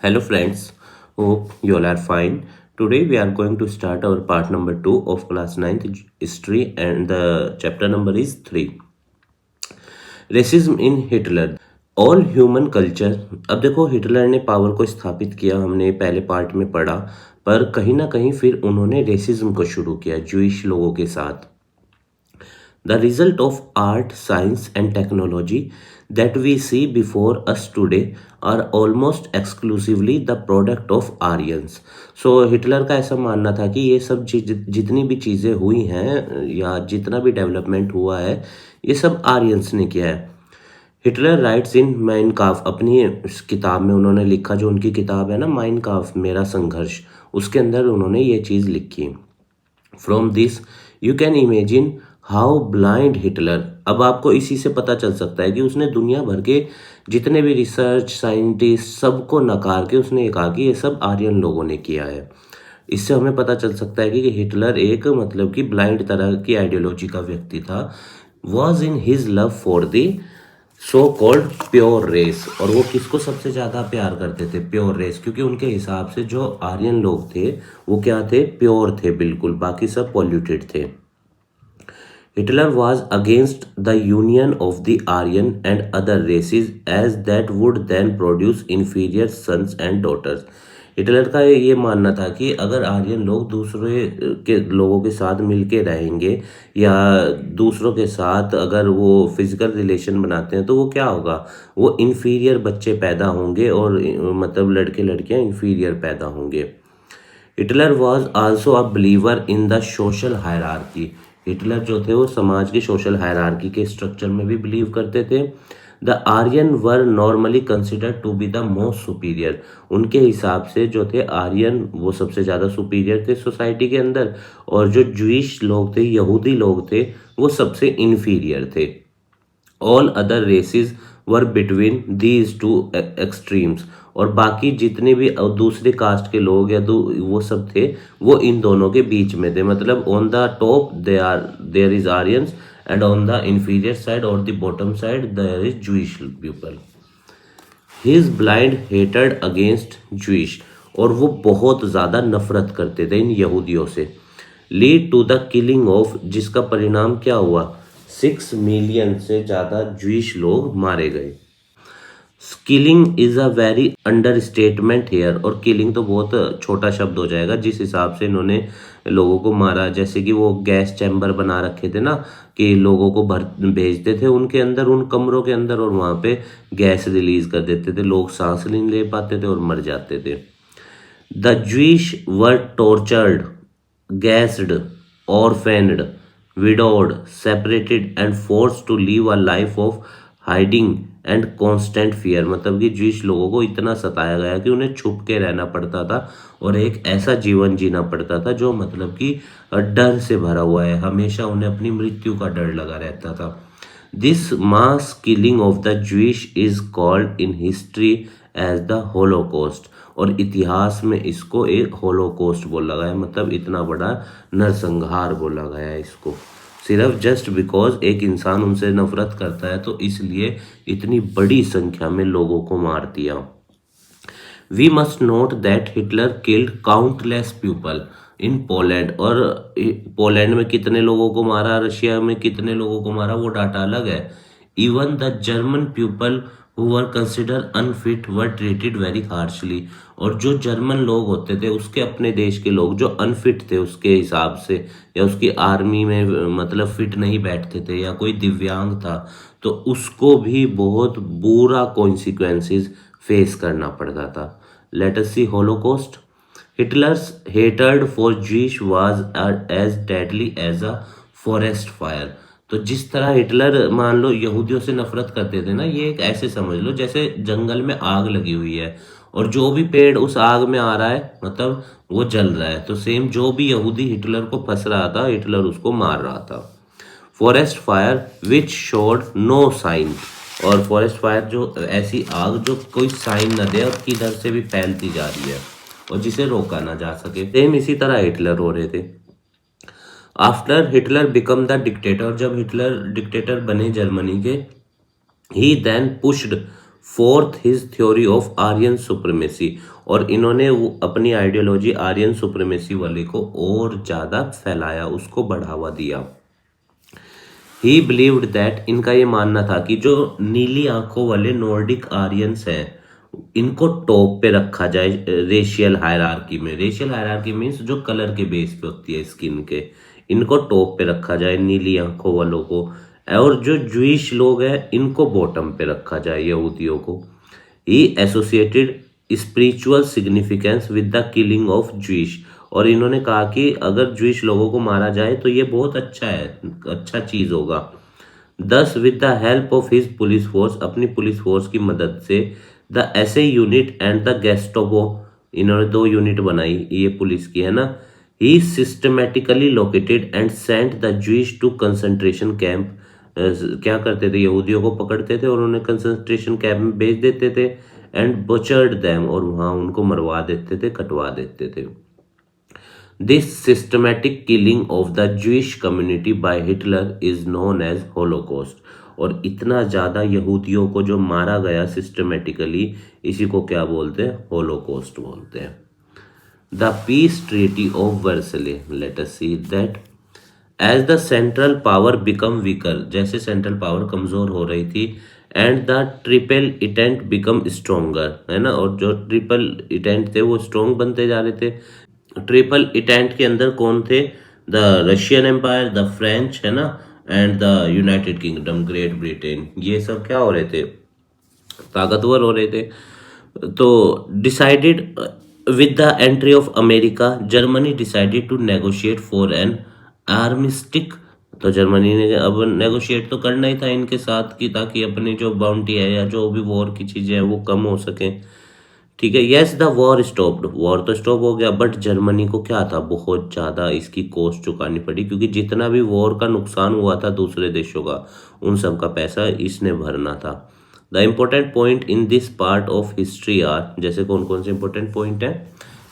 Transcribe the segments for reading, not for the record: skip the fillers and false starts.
Hello friends, hope you all are fine. Today we are going to start our part number 2 of class ninth history and the chapter number is 3. Racism in Hitler. All human culture. अब देखो Hitler ने power को स्थापित किया, हमने पहले part में पढ़ा, पर कहीं ना कहीं फिर उन्होंने रेसिज्म को शुरू किया ज्यूइश लोगों के साथ। The result of art, science, and technology that we see before us today are almost exclusively the product of Aryans. So Hitler का ऐसा मानना था कि ये सब जितनी भी चीज़ें हुई हैं या जितना भी डेवलपमेंट हुआ है ये सब आर्यंस ने किया है। हिटलर राइट्स इन माइन काफ, अपनी इस किताब में उन्होंने लिखा, जो उनकी किताब है ना माइन काफ मेरा संघर्ष, उसके अंदर उन्होंने ये चीज़ लिखी। From this you can imagine how blind Hitler. अब आपको इसी से पता चल सकता है कि उसने दुनिया भर के जितने भी रिसर्च साइंटिस्ट सबको नकार के उसने ये कहा कि ये सब आर्यन लोगों ने किया है। इससे हमें पता चल सकता है कि हिटलर एक मतलब कि ब्लाइंड तरह की आइडियोलॉजी का व्यक्ति था। Was in his love for the so called pure race. और वो किसको सबसे ज़्यादा प्यार करते थे? प्योर रेस, क्योंकि उनके हिसाब से जो आर्यन लोग थे वो क्या थे? प्योर थे बिल्कुल, बाकी सब पॉल्यूटेड थे। Hitler was against the union of the Aryan and other races as that would then produce inferior sons and daughters. Hitler का ये मानना था कि अगर आर्यन लोग दूसरे के लोगों के साथ मिलके रहेंगे या दूसरों के साथ अगर वो फिजिकल रिलेशन बनाते हैं तो वो क्या होगा? वो इन्फीरियर बच्चे पैदा होंगे और मतलब लड़के लड़कियां इन्फीरियर पैदा होंगे। Hitler was also a believer in the social hierarchy. Hitler जो थे वो समाज की सोशल हायरार्की के स्ट्रक्चर में भी बिलीव करते थे। The Aryan were normally considered to be the most superior. उनके हिसाब से जो थे आर्यन वो सबसे ज़्यादा सुपीरियर थे सोसाइटी के अंदर, और जो जूइश लोग थे, यहूदी लोग थे, वो सबसे इन्फीरियर थे। All other races were between these two extremes. और बाकी जितने भी दूसरे कास्ट के लोग या वो सब थे वो इन दोनों के बीच में थे। मतलब on the top there is Aryans and on the inferior side और the bottom side there is Jewish people. His blind hated against Jewish, और वो बहुत ज़्यादा नफरत करते थे इन यहूदियों से। Lead to the killing of, जिसका परिणाम क्या हुआ? 6 मिलियन से ज़्यादा जूइश लोग मारे गए। Killing is a very under statement hair, और किलिंग तो बहुत छोटा शब्द हो जाएगा जिस हिसाब से इन्होंने लोगों को मारा। जैसे कि वो गैस चैम्बर बना रखे थे ना, कि लोगों को भर भेजते थे उनके अंदर, उन कमरों के अंदर, और वहाँ पे गैस रिलीज कर देते थे, लोग सांस नहीं ले पाते थे और मर जाते थे। The Jewish were tortured, gassed, orphaned, widowed, separated and forced to live a life of hiding and constant fear। मतलब कि ज्यूइश लोगों को इतना सताया गया कि उन्हें छुप के रहना पड़ता था और एक ऐसा जीवन जीना पड़ता था जो मतलब कि डर से भरा हुआ है, हमेशा उन्हें अपनी मृत्यु का डर लगा रहता था। This mass killing of the Jewish is called in history as the Holocaust, और इतिहास में इसको एक होलोकॉस्ट बोला गया है, मतलब इतना बड़ा नरसंहार बोला गया है इसको। सिर्फ जस्ट बिकॉज एक इंसान उनसे नफरत करता है तो इसलिए इतनी बड़ी संख्या में लोगों को मार दिया। We must note that Hitler killed countless people in Poland, और पोलैंड में कितने लोगों को मारा, रशिया में कितने लोगों को मारा, वो डाटा अलग है। Even the German people who were consider unfit were treated very harshly, और जो जर्मन लोग होते थे उसके अपने देश के लोग जो अनफिट थे उसके हिसाब से, या उसकी आर्मी में मतलब फिट नहीं बैठते थे, या कोई दिव्यांग था तो उसको भी बहुत बुरा कॉन्सिक्वेंसेस फेस करना पड़ता था। Let us see Holocaust. Hitler's hatred for Jews was as deadly as a forest fire। तो जिस तरह हिटलर मान लो यहूदियों से नफरत करते थे ना, ये एक ऐसे समझ लो जैसे जंगल में आग लगी हुई है और जो भी पेड़ उस आग में आ रहा है मतलब वो जल रहा है, तो सेम जो भी यहूदी हिटलर को फंस रहा था हिटलर उसको मार रहा था। Forest fire which showed no sign, और फॉरेस्ट फायर जो ऐसी आग जो कोई साइन न दे और किधर से भी फैलती जा रही है और जिसे रोका ना जा सके। सेम इसी तरह हिटलर हो रहे थे। After Hitler become the dictator, जब हिटलर डिक्टेटर बने जर्मनी के, he then pushed forth his theory of Aryan supremacy, और इन्होंने अपनी आइडियोलॉजी आर्यन सुप्रीमेसी वाले को और ज़्यादा फैलाया, उसको बढ़ावा दिया। ही बिलीव्ड दैट, इनका ये मानना था कि जो नीली आंखों वाले नॉर्डिक आर्यंस हैं इनको टॉप पे रखा जाए रेशियल हायरार्की में। रेशियल हायरार्की मीन्स जो कलर के बेस पे होती है स्किन के, इनको टॉप पे रखा जाए नीली आंखों वालों को, और जो ज्यूइश लोग हैं इनको बॉटम पे रखा जाए यहूदियों को। He associated spiritual significance with the killing of Jewish, और इन्होंने कहा कि अगर ज्यूइश लोगों को मारा जाए तो ये बहुत अच्छा है, अच्छा चीज होगा। Thus with the help of his police force, अपनी पुलिस फोर्स की मदद से, the SA unit and the Gestapo, इन्होंने 2 यूनिट बनाई ये पुलिस की, है ना। He systematically located and sent the Jewish to concentration camp, क्या करते थे, यहूदियों को पकड़ते थे और उन्हें कंसंट्रेशन कैंप में भेज देते थे, एंड बचर्ड देम, और वहां उनको मरवा देते थे, कटवा देते थे। This systematic killing of the Jewish community by Hitler is known as Holocaust, और इतना ज़्यादा यहूदियों को जो मारा गया सिस्टमेटिकली, इसी को क्या बोलते हैं, होलोकॉस्ट बोलते हैं। The peace treaty of Versailles, let us see that as the central power become weaker, जैसे सेंट्रल पावर कमजोर हो रही थी, and the triple entente become stronger, है ना, और जो ट्रिपल इटेंट थे वो स्ट्रोंग बनते जा रहे थे। ट्रिपल इटेंट के अंदर कौन थे, the Russian Empire, the French, है ना, and the United Kingdom, Great Britain, ये सब क्या हो रहे थे, ताकतवर हो रहे थे। तो decided with the entry of America, Germany decided to negotiate for an armistice, तो जर्मनी ने अब नेगोशिएट तो करना ही था इनके साथ कि ताकि अपनी जो बाउंटी है या जो भी वॉर की चीजें हैं वो कम हो सके, ठीक है। Yes the war stopped, war तो स्टॉप हो गया, बट जर्मनी को क्या था, बहुत ज़्यादा इसकी कॉस्ट चुकानी पड़ी, क्योंकि जितना भी वॉर का नुकसान हुआ था दूसरे देशों का, उन सब का पैसा इसने भरना था। The important point in this part of history are, जैसे कौन कौन से इंपॉर्टेंट पॉइंट हैं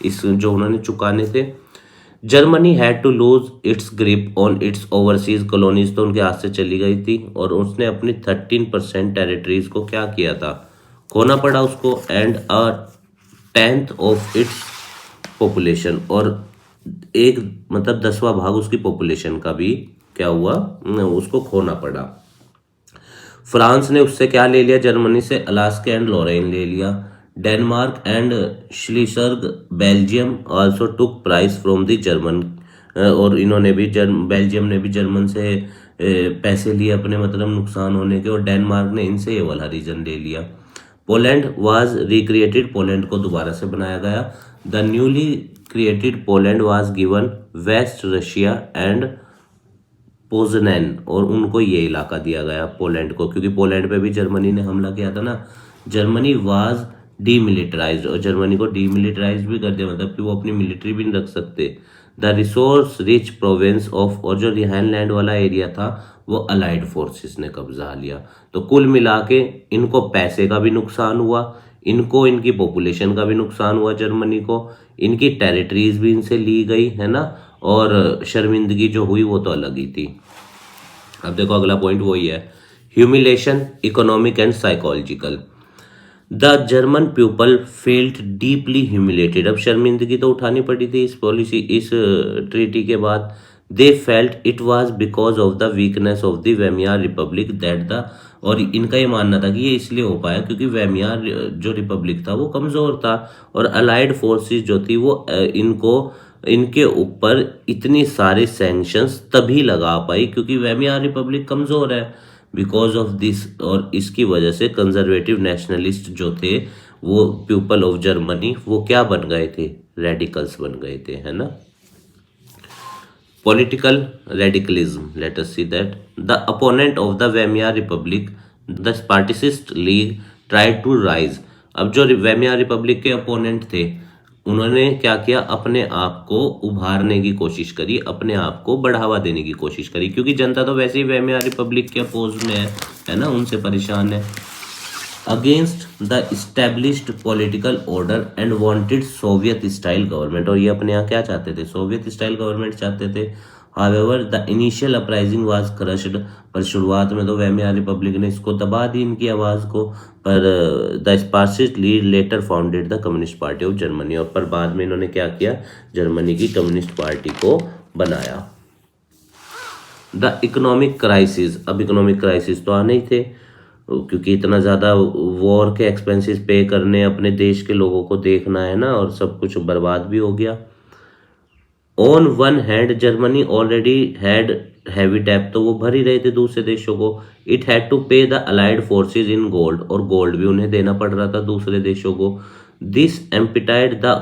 इस जो उन्होंने चुकाने थे। Germany had to lose its grip on its overseas colonies, तो उनके हाथ से चली गई थी, और उसने अपनी 13% टेरिटरीज को क्या किया था, खोना पड़ा उसको, and a 10th of its population, और एक मतलब 10वां भाग उसकी पॉपुलेशन का भी क्या हुआ, उसको खोना पड़ा। फ्रांस ने उससे क्या ले लिया, जर्मनी से अलास्का एंड लॉरेन ले लिया। Denmark and Schleswig Belgium also took price from the German, और इन्होंने भी बेल्जियम ने भी जर्मन से पैसे लिए अपने, मतलब नुकसान होने के, और डेनमार्क ने इनसे ये वाला रीजन ले लिया। पोलैंड वाज रिक्रिएटेड, पोलैंड को दोबारा से बनाया गया। The newly created Poland was given west Russia and Poznan, और उनको ये इलाका दिया गया पोलैंड को, क्योंकि पोलैंड पे भी जर्मनी ने हमला किया था ना। जर्मनी वाज डीमिलिटराइज्ड, और जर्मनी को डीमिलिटराइज भी कर दिया, मतलब कि वो अपनी मिलिट्री भी नहीं रख सकते। The resource rich province of, और जो रिहाइनलैंड वाला एरिया था वो अलाइड फोर्सेस ने कब्जा लिया। तो कुल मिला के इनको पैसे का भी नुकसान हुआ, इनको इनकी पॉपुलेशन का भी नुकसान हुआ, जर्मनी को इनकी टेरिटरीज भी इनसे ली गई, है ना, और शर्मिंदगी जो हुई वो तो अलग ही थी। अब देखो अगला पॉइंट वही है, humiliation economic and psychological. The German people field deeply humiliated, अब शर्मिंदगी तो उठानी पड़ी थी इस पॉलिसी, इस ट्रीटी के बाद। They felt it was because of the weakness of the Weimar republic that the, और इनका ये मानना था कि ये इसलिए हो पाया क्योंकि वेमियार जो रिपब्लिक था वो कमजोर था, और अलाइड फोर्सेस जो थी वो इनको इनके ऊपर इतनी सारे सैंक्शंस तभी लगा पाई क्योंकि वेमियार रिपब्लिक कमजोर है। बिकॉज ऑफ दिस, और इसकी वजह से कंजर्वेटिव नेशनलिस्ट जो थे वो पीपल ऑफ जर्मनी वो क्या बन गए थे, रेडिकल्स बन गए थे, है ना। Political radicalism, let us see that the opponent of the Weimar republic the spartacist league tried to rise. अब जो वेमियार रिपब्लिक के अपोनेंट थे उन्होंने क्या किया, अपने आप को उभारने की कोशिश करी, अपने आप को बढ़ावा देने की कोशिश करी, क्योंकि जनता तो वैसे ही वेमियार रिपब्लिक के अपोज में है ना, उनसे परेशान है। Against the established political order and wanted Soviet style government, और ये अपने यहाँ क्या चाहते थे, सोवियत स्टाइल गवर्नमेंट चाहते थे। However the initial uprising was crushed, पर शुरुआत में तो वेमियार रिपब्लिक ने इसको दबा दी इनकी आवाज़ को। पर the spartacist league later founded the communist party of Germany, और पर बाद में इन्होंने क्या किया, जर्मनी की कम्युनिस्ट पार्टी को बनाया। द इकोनॉमिक क्राइसिस, अब इकोनॉमिक क्राइसिस तो आने ही थे, क्योंकि इतना ज़्यादा वॉर के एक्सपेंसेस पे करने, अपने देश के लोगों को देखना है ना, और सब कुछ बर्बाद भी हो गया। On one hand Germany already had heavy डेब्ट, तो वो भर ही रहे थे दूसरे देशों को। It had to pay the allied forces in gold, और गोल्ड भी उन्हें देना पड़ रहा था दूसरे देशों को। This emptied the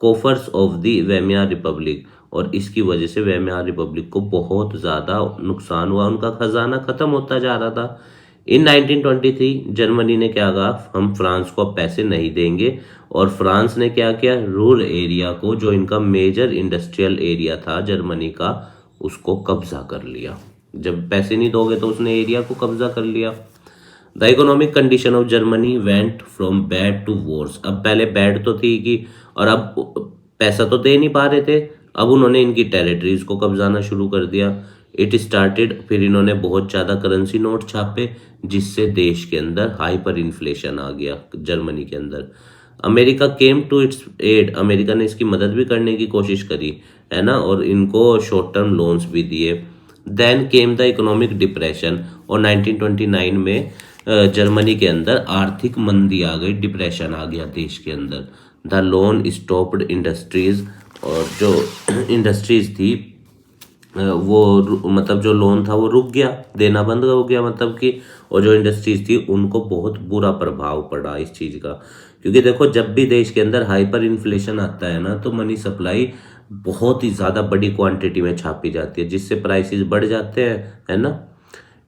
coffers of the Weimar republic, और इसकी वजह से वेमियार रिपब्लिक को बहुत ज़्यादा नुकसान हुआ, उनका खजाना ख़त्म होता जा रहा था। इन 1923 जर्मनी ने क्या कहा, हम फ्रांस को अब पैसे नहीं देंगे, और फ्रांस ने क्या किया, रूरल एरिया को, जो इनका मेजर इंडस्ट्रियल एरिया था जर्मनी का, उसको कब्जा कर लिया। जब पैसे नहीं दोगे तो उसने एरिया को कब्जा कर लिया। The economic condition of Germany went from bad to worse, अब पहले बैड तो थी कि, और अब पैसा तो दे नहीं पा रहे थे, अब उन्होंने इनकी टेरिटरीज को कब्जाना शुरू कर दिया। इट स्टार्टेड, फिर इन्होंने बहुत ज़्यादा करेंसी नोट छापे, जिससे देश के अंदर हाइपर इन्फ्लेशन आ गया जर्मनी के अंदर। America came to its aid, America ने इसकी मदद भी करने की कोशिश करी, है ना, और इनको शॉर्ट टर्म लोन्स भी दिए। Then came the economic depression, और 1929 में जर्मनी के अंदर आर्थिक मंदी आ गई, डिप्रेशन आ गया देश के अंदर। द लोन स्टॉप्ड इंडस्ट्रीज, और जो इंडस्ट्रीज थी वो मतलब जो लोन था वो रुक गया, देना बंद हो गया, मतलब कि, और जो इंडस्ट्रीज थी उनको बहुत बुरा प्रभाव पड़ा इस चीज़ का। क्योंकि देखो, जब भी देश के अंदर हाइपर इन्फ्लेशन आता है ना, तो मनी सप्लाई बहुत ही ज़्यादा बड़ी क्वांटिटी में छापी जाती है, जिससे प्राइसेस बढ़ जाते हैं, है ना।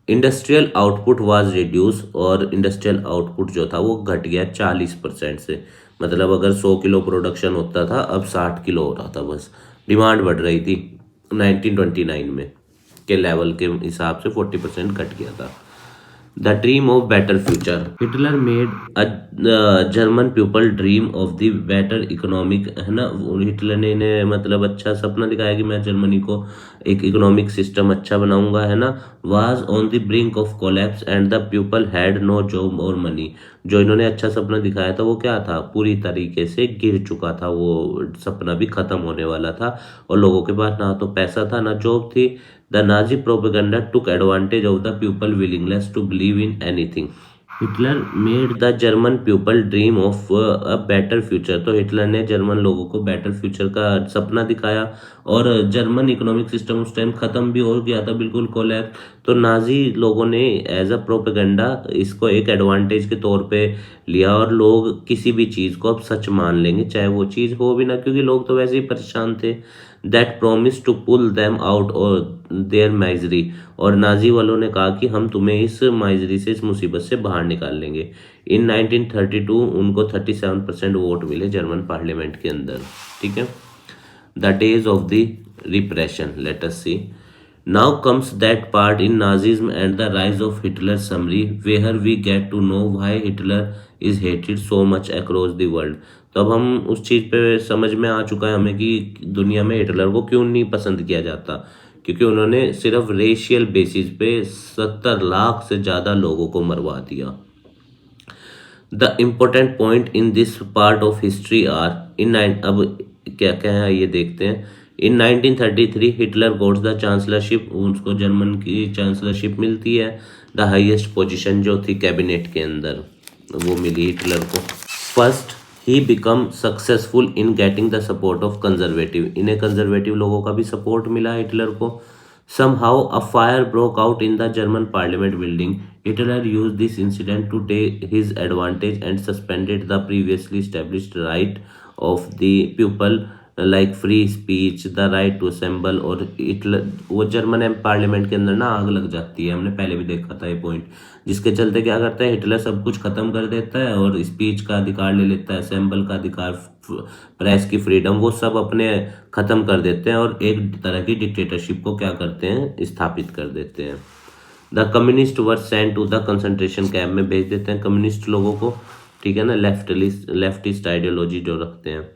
इंडस्ट्रियल आउटपुट वाज रिड्यूस, और इंडस्ट्रियल आउटपुट जो था वो घट गया 40% से, मतलब अगर 100 किलो प्रोडक्शन होता था, अब 60 किलो हो रहा था बस। डिमांड बढ़ रही थी 1929 में के लेवल के हिसाब से 40% घट गया था। The dream of better future, Hitler made a German people dream of the better economic, है ना, हिटलर ने इन्हें मतलब अच्छा सपना दिखाया कि मैं जर्मनी को एक इकोनॉमिक सिस्टम अच्छा बनाऊंगा, है ना। Was on the brink of collapse and the people had no job or money, जो इन्होंने अच्छा सपना दिखाया था वो क्या था, पूरी तरीके से गिर चुका था, वो सपना भी खत्म होने वाला था, और लोगों के पास ना तो पैसा था ना जॉब थी। The Nazi propaganda took advantage of the people willingness to believe in anything. Hitler made the German people dream of a better future, तो हिटलर ने जर्मन लोगों को बेटर फ्यूचर का सपना दिखाया, और जर्मन इकोनॉमिक सिस्टम उस टाइम खत्म भी हो गया था, बिल्कुल कोलैप्स। तो नाजी लोगों ने एज अ प्रोपेगेंडा इसको एक एडवांटेज के तौर पे लिया, और लोग किसी भी चीज़ को अब सच मान लेंगे, चाहे वो चीज़ हो भी ना, क्योंकि लोग तो वैसे ही परेशान थे। That promise to pull them out of their misery, और नाजी वालों ने कहा कि हम तुम्हें इस माइजरी से, इस मुसीबत से बाहर निकाल लेंगे। इन 1932 उनको 37% वोट मिले जर्मन पार्लियामेंट के अंदर, ठीक है। The days of the repression, let us see. Now comes that part in Nazism and the rise of Hitler summary where we get to know why Hitler is hated so much across the world. तो अब हम उस चीज़ पे समझ में आ चुका है हमें कि दुनिया में हिटलर को क्यों नहीं पसंद किया जाता, क्योंकि उन्होंने सिर्फ रेशियल बेसिस पे 70 लाख से ज़्यादा लोगों को मरवा दिया। The important point in this part of history are in अब क्या क्या है ये देखते हैं। In 1933 Hitler gets the chancellorship, उसको जर्मन की चांसलरशिप मिलती है। द हाईएस्ट पोजीशन जो थी कैबिनेट के अंदर वो मिली हिटलर को। First he become successful in getting the support of conservative, इन्हें कंजर्वेटिव लोगों का भी सपोर्ट मिला हिटलर को। Somehow a fire broke out in the German parliament building. Hitler used this incident to take his advantage and suspended the previously established right of the people like free speech, the right to assemble, और Hitler वो German parliament के अंदर ना आग लग जाती है, हमने पहले भी देखा था ये पॉइंट, जिसके चलते क्या करता है हिटलर सब कुछ खत्म कर देता है और स्पीच का अधिकार ले लेता है, असेंबल का अधिकार, प्रेस की फ्रीडम, वो सब अपने खत्म कर देते हैं और एक तरह की डिक्टेटरशिप को क्या करते हैं, स्थापित कर देते हैं। The communist were sent to the concentration camp में भेज देते हैं कम्युनिस्ट लोगों को, ठीक है ना, लेफ्टिस्ट आइडियोलॉजी जो रखते हैं।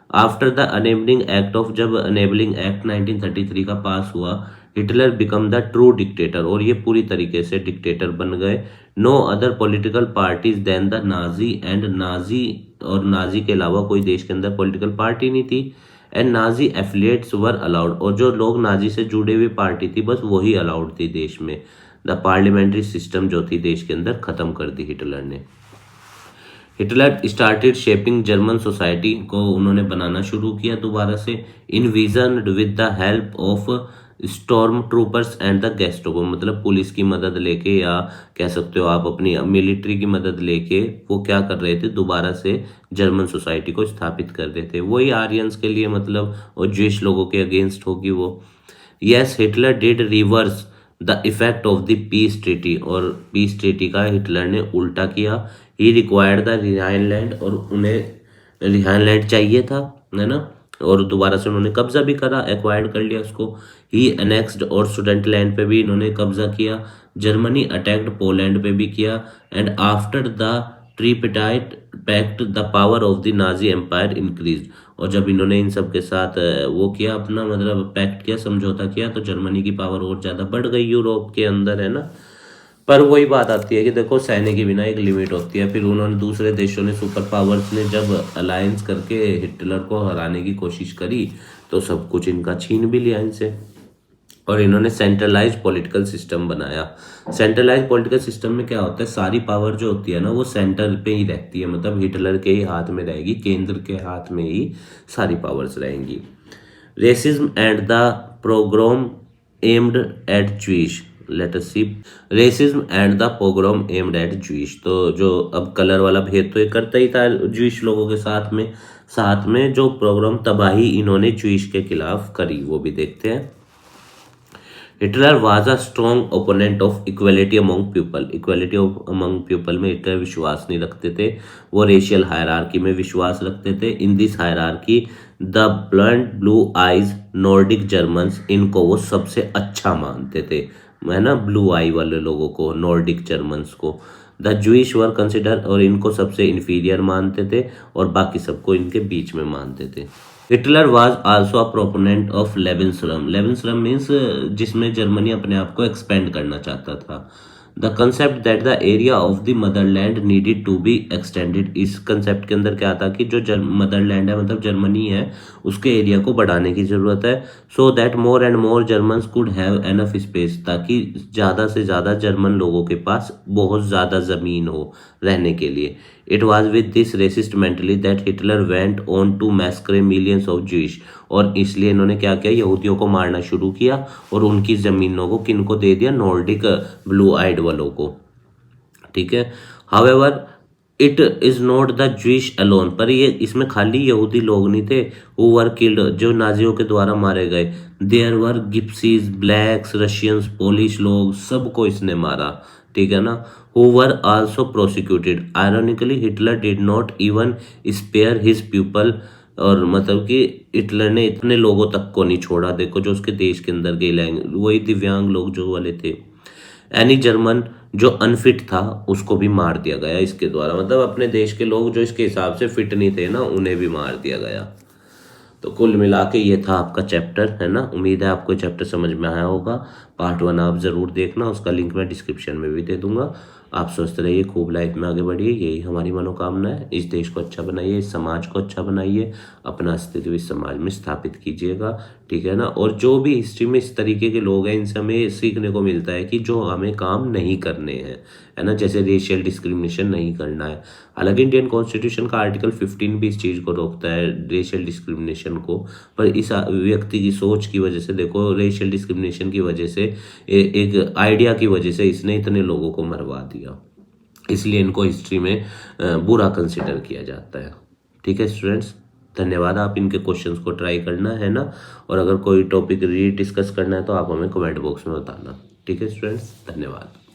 After the enabling act of, जब अनेबलिंग एक्ट 1933 का पास हुआ, Hitler become the true dictator, और ये पूरी तरीके से डिक्टेटर बन गए। No other political parties than the Nazi, and Nazi और नाजी के अलावा कोई देश के अंदर पॉलिटिकल पार्टी नहीं थी। And Nazi affiliates were allowed, और जो लोग नाजी से जुड़े हुए पार्टी थी बस वही अलाउड थी देश में। द पार्लियामेंट्री सिस्टम जो थी देश के अंदर खत्म कर दी हिटलर ने। Hitler started shaping German society को उन्होंने बनाना शुरू किया दोबारा से, इन vision with the help of storm troopers and the Gestapo, मतलब पुलिस की मदद लेके, या कह सकते हो आप अपनी मिलिट्री की मदद लेके वो क्या कर रहे थे, दोबारा से जर्मन सोसाइटी को स्थापित कर रहे थे। वही आर्यंस के लिए मतलब, और ज्यूइश लोगों के अगेंस्ट होगी वो। Yes Hitler did reverse the effect of the peace treaty, और पीस ट्रीटी का हिटलर ने उल्टा किया। ही रिक्वायर्ड द रिहाइनलैंड, और उन्हें रिहाइनलैंड चाहिए था, है ना, और दोबारा से उन्होंने कब्जा भी करा, एक्वायर्ड कर लिया उसको। ही एनेक्स्ड, और सुडेटलैंड पे भी इन्होंने कब्जा किया। जर्मनी अटैक्ड पोलैंड पे भी किया। And after the tripartite pact the power of the Nazi empire increase, और जब इन्होंने इन सब के साथ वो किया अपना, मतलब पैक्ट किया, समझौता किया, तो जर्मनी की पावर और ज़्यादा बढ़ गई यूरोप के अंदर, है ना। पर वही बात आती है कि देखो सैन्य के बिना एक लिमिट होती है। फिर उन्होंने, दूसरे देशों ने, सुपर पावर्स ने जब अलायंस करके हिटलर को हराने की कोशिश करी तो सब कुछ इनका छीन भी लिया इनसे, और इन्होंने सेंट्रलाइज पॉलिटिकल सिस्टम बनाया। सेंट्रलाइज पॉलिटिकल सिस्टम में क्या होता है, सारी पावर जो होती है ना वो सेंटर पे ही रहती है, मतलब हिटलर के ही हाथ में रहेगी, केंद्र के हाथ में ही सारी पावर्स रहेंगी। Racism and the program aimed at Jewish, let us see. Racism and the pogrom aimed at Jewish, तो जो अब कलर वाला भेद तो ये करता ही था ज्यूइश लोगों के साथ में जो प्रोग्राम तबाही इन्होंने ज्यूइश के खिलाफ करी वो भी देखते हैं। Hitler was a strong opponent of equality among people, equality among people में हिटलर विश्वास नहीं रखते थे, वो रेशियल हायरार्की में विश्वास रखते थे। In this hierarchy the blunt blue eyes Nordic Germans, इनको वो सबसे अच्छा मानते थे, है ना, ब्लू आई वाले लोगों को, नॉर्डिक जर्मन्स को। द ज्यूइश वर कंसिडर, और इनको सबसे इन्फीरियर मानते थे, और बाकी सबको इनके बीच में मानते थे। Hitler was also a proponent of lebensraum, lebensraum means जिसमें जर्मनी अपने आप को एक्सपेंड करना चाहता था। The concept that the area of the motherland needed to be extended, इस कंसेप्ट के अंदर क्या था कि जो मदरलैंड है, मतलब जर्मनी है, उसके एरिया को बढ़ाने की ज़रूरत है। So that more and more Germans could have enough space, ताकि ज़्यादा से ज़्यादा जर्मन लोगों के पास बहुत ज़्यादा ज़मीन हो रहने के लिए। It was with this racist mentally that Hitler went on to massacre millions of Jewish, और इसलिए इन्होंने क्या किया, यहूदियों को मारना शुरू किया, और उनकी ज़मीनों को किनको दे दिया, नॉर्डिक ब्लू आइड वालों को, ठीक है। However it is not the Jewish alone, पर ये इसमें खाली यहूदी लोग नहीं थे हु वर किल्ड, जो नाजियों के द्वारा मारे गए। There were gypsies, blacks, Russians, Polish लोग, सबको इसने मारा, ठीक है ना। Who were also prosecuted. Ironically Hitler did not even spare his people, और मतलब कि हिटलर ने इतने लोगों तक को नहीं छोड़ा, देखो जो उसके देश के अंदर गए, वही दिव्यांग लोग जो वाले थे। एनी जर्मन जो अनफिट था उसको भी मार दिया गया इसके द्वारा, मतलब अपने देश के लोग जो इसके हिसाब से फिट नहीं थे ना, उन्हें भी मार दिया गया। तो कुल मिला के ये था आपका चैप्टर, है ना। उम्मीद है आपको चैप्टर समझ में आया होगा। पार्ट 1 आप ज़रूर देखना, उसका लिंक मैं डिस्क्रिप्शन में भी दे दूंगा। आप स्वस्थ रहिए, खूब लाइफ में आगे बढ़िए, यही हमारी मनोकामना है। इस देश को अच्छा बनाइए, इस समाज को अच्छा बनाइए, अपना अस्तित्व इस समाज में स्थापित कीजिएगा, ठीक है ना। और जो भी हिस्ट्री में इस तरीके के लोग हैं, इनसे हमें सीखने को मिलता है कि जो हमें काम नहीं करने हैं, है ना, जैसे रेशियल डिस्क्रिमिनेशन नहीं करना है। हालांकि इंडियन कॉन्स्टिट्यूशन का आर्टिकल 15 भी इस चीज़ को रोकता है, रेशियल डिस्क्रिमिनेशन को, पर इस व्यक्ति की सोच की वजह से, देखो रेशियल डिस्क्रिमिनेशन की वजह से, एक आइडिया की वजह से इसने इतने लोगों को मरवा दिया, इसलिए इनको हिस्ट्री में बुरा कंसिडर किया जाता है, ठीक है स्टूडेंट्स। धन्यवाद, आप इनके क्वेश्चंस को ट्राई करना, है ना। और अगर कोई टॉपिक री डिस्कस करना है तो आप हमें कमेंट बॉक्स में बताना, ठीक है स्टूडेंट्स, धन्यवाद।